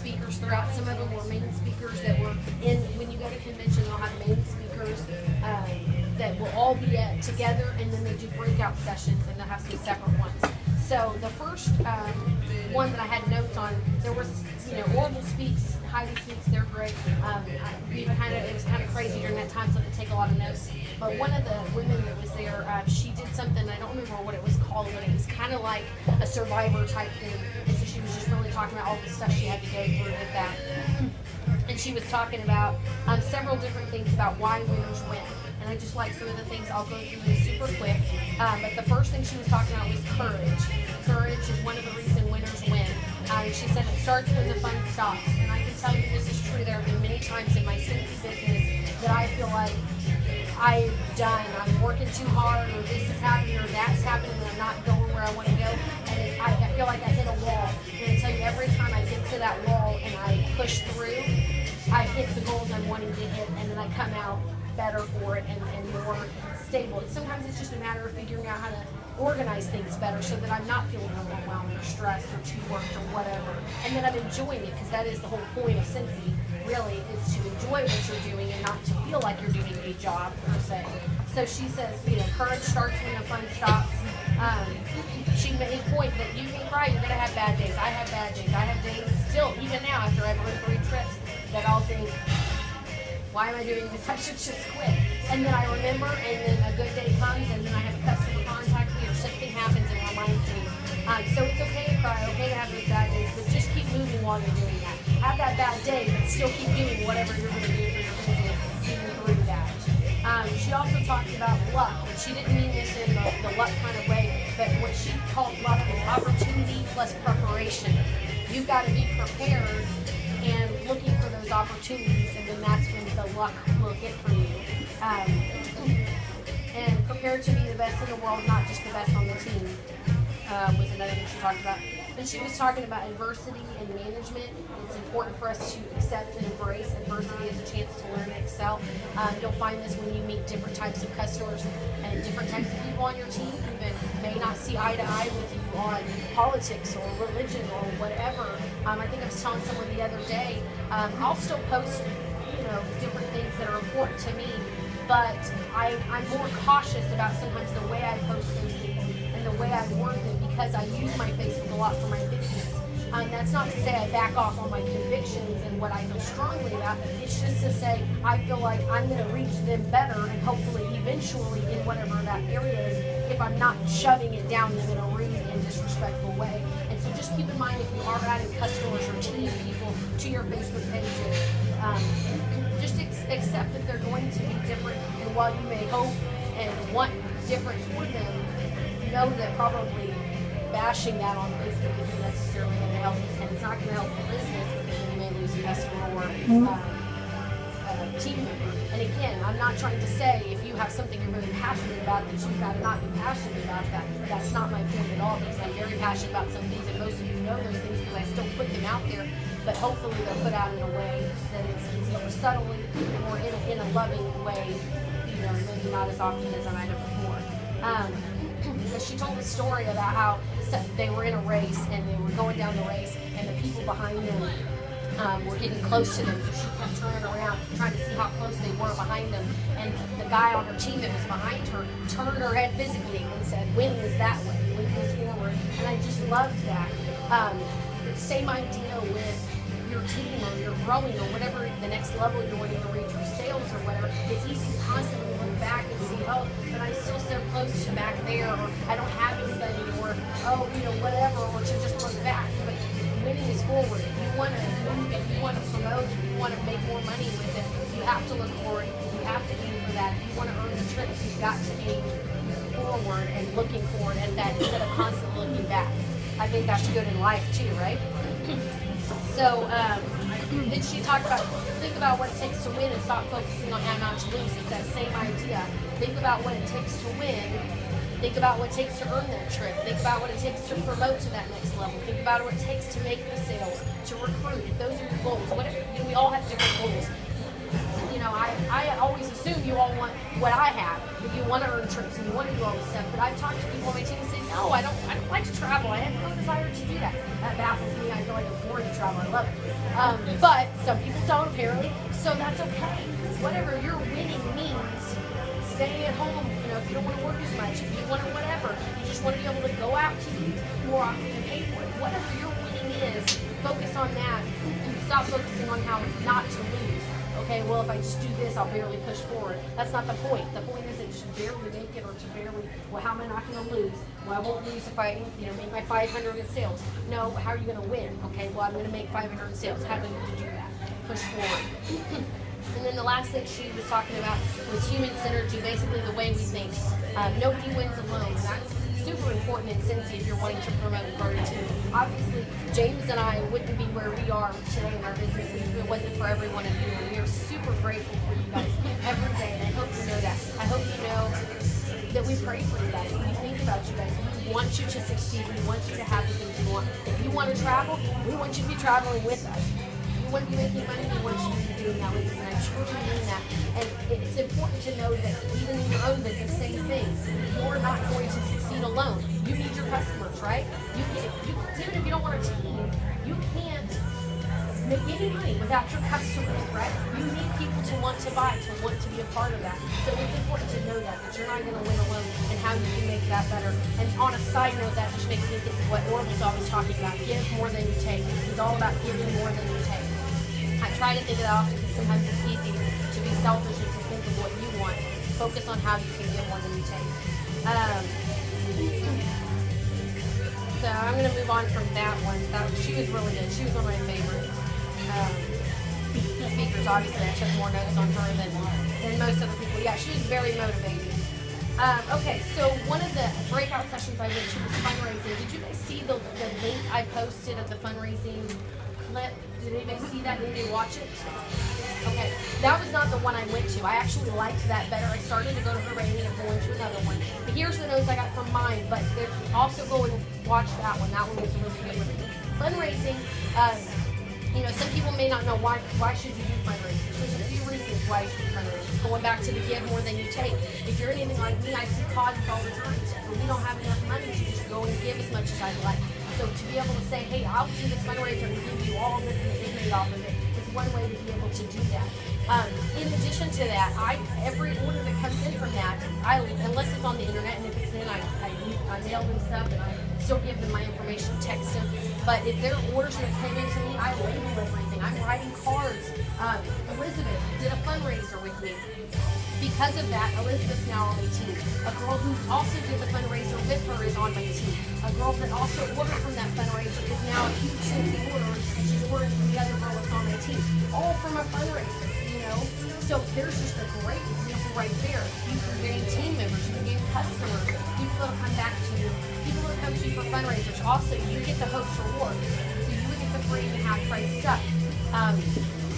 speakers throughout. Some of them were main speakers that were in, when you go to convention, they'll have main speakers that will all be together, and then they do breakout sessions, and they'll have some separate ones. So the first one that I had notes on, there was, Oracle speaks, Heidi speaks, they're great. It was kind of crazy during that time, so I had to take a lot of notes. But one of the women that was there, she did something, I don't remember what it was called, but it was kind of like a survivor type thing. And so she was just really talking about all the stuff she had to go through with that. And she was talking about several different things about why winners win. And I just like some of the things. I'll go through this super quick. But the first thing she was talking about was courage. Courage is one of the reasons winners win. She said it starts when the fun stops. And I can tell you this is true. There have been many times in my Scentsy business that I feel like I'm done. I'm working too hard, or this is happening, or that's happening, and I'm not going where I want to go. And I feel like I hit a wall. And I tell you, every time I get to that wall and I push through, I hit the goals I'm wanting to hit, and then I come out better for it and more stable. And sometimes it's just a matter of figuring out how to organize things better so that I'm not feeling overwhelmed or stressed or too worked or whatever. And then I'm enjoying it, because that is the whole point of Scentsy, really, is to enjoy what you're doing and not to feel like you're doing a job, per se. So she says, courage starts when the fun stops. She made a point that you can cry, you're going to have bad days. I have bad days. I have days still, even now, after I've run 3 trips, that I'll think, why am I doing this? I should just quit. And then I remember, and then a good day comes, and then I have a customer contact me, or something happens and reminds me. So it's okay to cry, okay to have those bad days, but just keep moving while you're doing that. Have that bad day, but still keep doing whatever you're going to do for your business, even through that. She also talked about luck, and she didn't mean this in the luck kind of way, but what she called luck was opportunity plus preparation. You've got to be prepared and looking for those opportunities, and then that's when the luck will hit for you. And prepared to be the best in the world, not just the best on the team, was another thing she talked about. And she was talking about adversity and management. It's important for us to accept and embrace adversity as a chance to learn and excel. You'll find this when you meet different types of customers and different types of people on your team who may not see eye to eye with you on politics or religion or whatever. I think I was telling someone the other day, I'll still post different things that are important to me, but I'm more cautious about sometimes the way I post those things and the way I word them, because I use my Facebook a lot for my business. That's not to say I back off on my convictions and what I feel strongly about. It's just to say I feel like I'm going to reach them better, and hopefully eventually in whatever that area is, if I'm not shoving it down them in a rude and disrespectful way. And so just keep in mind, if you are adding customers or team people to your Facebook pages, just accept that they're going to be different, and while you may hope and want different for them, know that probably bashing that on Facebook isn't necessarily going to help, and it's not going to help the business, because then you may lose a customer or a team member. And again, I'm not trying to say if you have something you're really passionate about that you've got to not be passionate about that. That's not my point at all, because I'm very passionate about some things, and most of you know those things because I still put them out there. But hopefully they're put out in a way that it's either subtly or in a loving way, maybe not as often as I might have before. But she told a story about how they were in a race, and they were going down the race, and the people behind them were getting close to them, so she kept turning around, trying to see how close they were behind them. And the guy on her team that was behind her turned her head physically and said, "Winning is that way, winning is forward." And I just loved that. Same idea with your team, or you're growing, or whatever the next level you're wanting to reach, or sales or whatever. It's easy to constantly look back and see, oh, but I'm still so close to back there, or I don't have anybody, or whatever, or to just look back. But winning is forward. If you want to move, if you want to promote, if you want to make more money with it, you have to look forward. You have to aim for that. If you want to earn the trips, you've got to aim forward and looking forward at that instead of constantly looking back. I think that's good in life too, right? So then she talked about, think about what it takes to win and stop focusing on how not to lose. It's that same idea. Think about what it takes to win. Think about what it takes to earn that trip. Think about what it takes to promote to that next level. Think about what it takes to make the sales, to recruit. If those are your goals, whatever, we all have different goals. I always assume you all want what I have. You want to earn trips and you want to do all this stuff. But I've talked to people on my team and say, no, I don't like to travel. I have no desire to do that. That baffles me. I feel like I'm bored to travel. I love it. So that's okay. Whatever your winning means, stay at home. If you don't want to work as much, if you want to whatever, you just want to be able to go out to eat more often and pay for it. Whatever your winning is, focus on that. Stop focusing on how not to lose. Okay, well, if I just do this, I'll barely push forward. That's not the point. The point isn't just barely make it or to barely, well, how am I not going to lose? Well, I won't lose if I, make my 500 in sales. No, how are you going to win? Okay, well, I'm going to make 500 in sales. How do I need to do that? Push forward. And then the last thing she was talking about was human synergy, basically the way we think. Nobody wins alone. That's super important in Scentsy if you're wanting to promote a team. Obviously, James and I wouldn't be where we are today in our business if it wasn't for every one of you. And we are super grateful for you guys every day, and I hope you know that. I hope you know that we pray for you guys. We think about you guys. We want you to succeed. We want you to have the things you want. If you want to travel, we want you to be traveling with us. If you want to be making money, we want you to be doing that with us. And I truly mean that. And it's important to know that even in your own business, same thing. You're not going to succeed alone. You need your customers, right? Even if you don't want a team, you can't make any money without your customers, right? You need people to want to buy, to want to be a part of that. So it's important to know that you're not going to win alone and how you can make that better. And on a side note, that just makes me think of what Orville's always talking about. Give more than you take. It's all about giving more than you take. I try to think of that often because sometimes it's easy to be selfish and to think of what you want. Focus on how you can give more than you take. So I'm going to move on from that one. She was really good. She was one of my favorites. Speakers, obviously, I took more notes on her than most other people. Yeah, she was very motivating. Okay, so one of the breakout sessions I went to was fundraising. Did you guys see the link I posted of the fundraising clip? Did anybody see that? Did anybody watch it? Okay, that was not the one I went to. I actually liked that better. I started to go to her rating and going to another one. But here's the notes I got from mine, but also go and watch that one. That one was a really good one. Fundraising, some people may not know why should you do fundraising. There's a few reasons why you should do fundraising. Going back to the give more than you take. If you're anything like me, I see causes all the time where we don't have enough money to just go and give as much as I'd like. So to be able to say, hey, I'll do this fundraiser and give you all this that is made off of it is one way to be able to do that. In addition to that, every order that comes in from that, unless it's on the internet, and if it's in, I mail them stuff and I still give them my information, text them. But if there are orders that came in to me, I label everything. I'm writing cards. Elizabeth did a fundraiser with me. Because of that, Elizabeth's now on my team. A girl who also did the fundraiser with her is on my team. A girl that also ordered from that fundraiser is now a huge Scentsy order. She's ordering from the other girl that's on my team. All from a fundraiser, So there's just a great example right there. You can gain team members, you can gain customers, people that'll come back to you, people that come to you for fundraisers. Also, you get the host rewards. So you would get the free and half price stuff.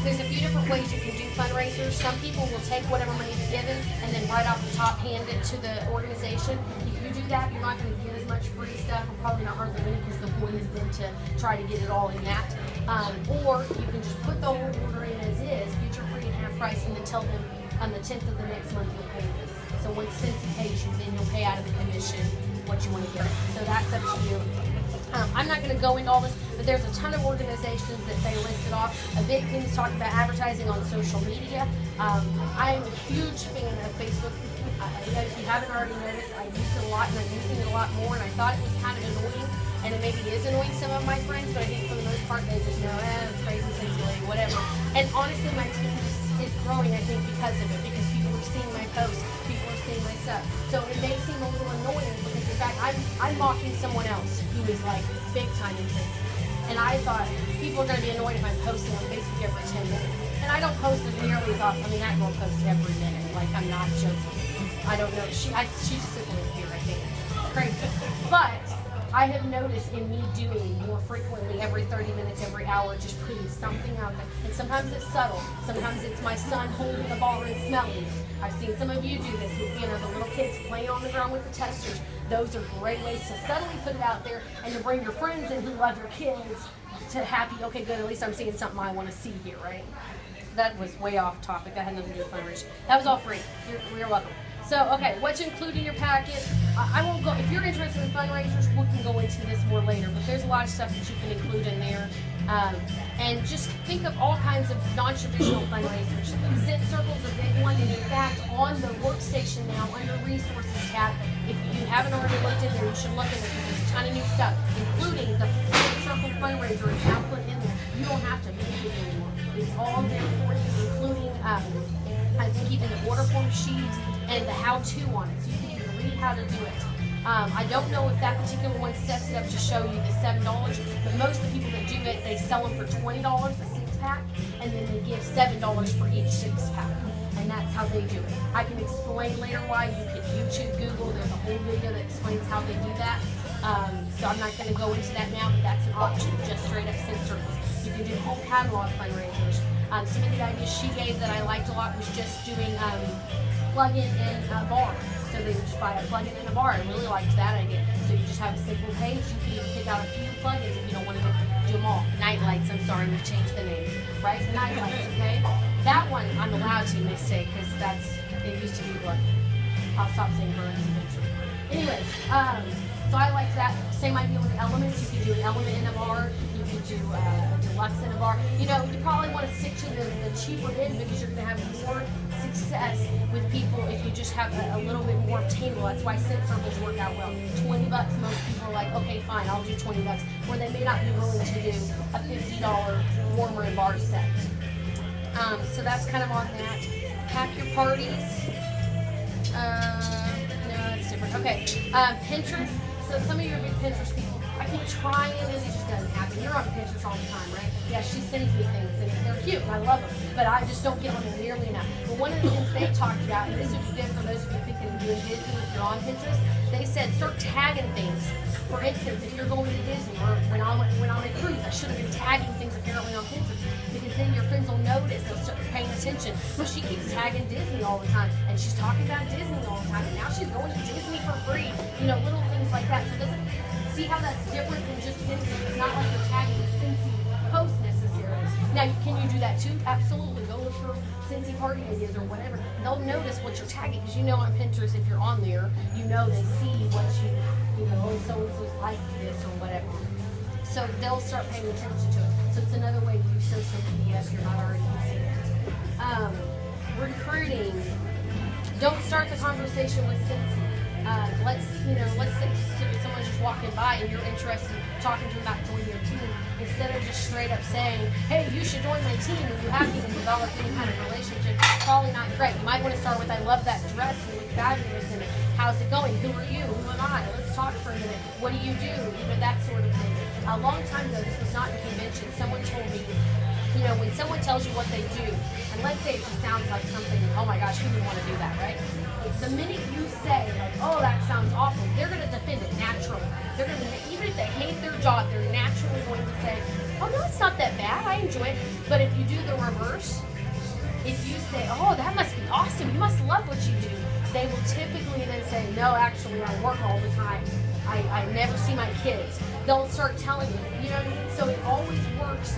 There's a few different ways you can do fundraisers. Some people will take whatever money is given and then right off the top hand it to the organization. If you do that, you're not going to get as much free stuff. Or probably not hardly any because the point is then to try to get it all in that. Or you can just put the whole order in as is, get your free and half price, and then tell them on the 10th of the next month you'll pay this. So when Scentsy pays you, then you'll pay out of the commission what you want to get. So that's up to you. I'm not going to go into all this, but there's a ton of organizations that they listed off. A big thing is talking about advertising on social media. I'm a huge fan of Facebook. If you haven't already noticed, I use it a lot, and I'm using it a lot more, and I thought it was kind of annoying, and it maybe is annoying some of my friends, but I think for the most part, they just know, crazy, Scentsy lady, whatever. And honestly, my team is growing, I think, because of it, because people are seeing my posts, people are seeing my stuff. So it may seem a little annoying, because in fact, I'm mocking someone else who is like big time in Scentsy. And I thought people are going to be annoyed if I'm posting on Facebook every 10 minutes. And I don't post as nearly as often. I mean, that girl posts every minute. Like, I'm not joking. I don't know. She just sits over here, I think. Crazy. But I have noticed in me doing more frequently, every 30 minutes, every hour, just putting something out there. And sometimes it's subtle. Sometimes it's my son holding the ball and smelling it. I've seen some of you do this with, the little kids playing on the ground with the testers. Those are great ways to subtly put it out there and to bring your friends in who love your kids to happy, okay, good, at least I'm seeing something I want to see here, right? That was way off topic. That had nothing to do with fundraising. That was all free. You're welcome. So, okay, what to include in your packet. I won't go, if you're interested in fundraisers, we can go into this more later, but there's a lot of stuff that you can include in there. And just think of all kinds of non-traditional fundraisers. Scent Circle's a big one, and in fact, on the workstation now, under Resources tab, if you haven't already looked in there, you should look in there because there's a ton of new stuff, including the Scent Circle fundraiser is now put in there. You don't have to make it anymore. It's all there for you, including, I think, even the order form sheet and the how-to on it, so you can even read how to do it. I don't know if that particular one sets it up to show you the $7, but most of the people that do it, they sell them for $20 a 6-pack, and then they give $7 for each 6-pack, and that's how they do it. I can explain later why. You could YouTube, Google, there's a whole video that explains how they do that. So I'm not going to go into that now, but that's an option, just straight up Scent Circles. You can do home catalog fundraisers. Some of the ideas she gave that I liked a lot was just doing plug-in in a bar. So they would just buy a plug-in in a bar. I really liked that idea. So you just have a simple page. You can even pick out a few plugins if you don't want to do them all. Night lights, I'm sorry, we've changed the name. Right? Night lights, okay? That one I'm allowed to, they say, because it used to be blood. I'll stop saying burns eventually. Anyways, so I like that. Same idea with elements. You could do an element in a bar. You could do a deluxe in a bar. You know, you probably want to stick to the cheaper end because you're going to have more success with people if you just have a little bit more obtainable. That's why Scent Circles work out well. $20, most people are like, okay, fine, I'll do $20, where they may not be willing to do a $50 warmer and bar set. So that's kind of on that. Pack your parties. No, that's different. Okay, Pinterest. So some of you are big Pinterest people. I keep trying and it just doesn't happen. You're on Pinterest all the time, right? Yeah, she sends me things and they're cute and I love them, but I just don't get on them nearly enough. But one of the things they talked about, and this would be good for those of you thinking of doing Disney if you're on Pinterest, they said start tagging things. For instance, if you're going to Disney or when I went on a cruise, I should have been tagging things apparently on Pinterest because then your friends will notice, they'll start paying attention. Well, she keeps tagging Disney all the time and she's talking about Disney all the time and now she's going to Disney for free. You know, little things like that. So it doesn't see how that's different than just Scentsy. It's not like you're tagging a Scentsy post necessarily. Now, can you do that too? Absolutely. Go look for Scentsy party ideas or whatever. They'll notice what you're tagging because you know on Pinterest, if you're on there, you know they see what you know, oh, so-and-so's like this or whatever. So they'll start paying attention to it. So it's another way to use social media if you're not already using it. Recruiting. Don't start the conversation with Scentsy. Let's say someone's just walking by and you're interested in talking to them about joining your team, instead of just straight up saying, hey, you should join my team, and you haven't even developed any kind of relationship, it's probably not great. You might want to start with, I love that dress, you look fabulous in it. How's it going? Who are you? Who am I? Let's talk for a minute. What do you do? You know, that sort of thing. A long time ago, this was not in convention, someone told me, you know, when someone tells you what they do, and let's say it just sounds like something, oh my gosh, who would want to do that, right? The minute you say, like, oh, that sounds awful, they're going to defend it naturally. They're going to, even if they hate their job, they're naturally going to say, oh, no, it's not that bad. I enjoy it. But if you do the reverse, if you say, oh, that must be awesome, you must love what you do, they will typically then say, no, actually, I work all the time. I never see my kids. They'll start telling you, you know what I mean? So it always works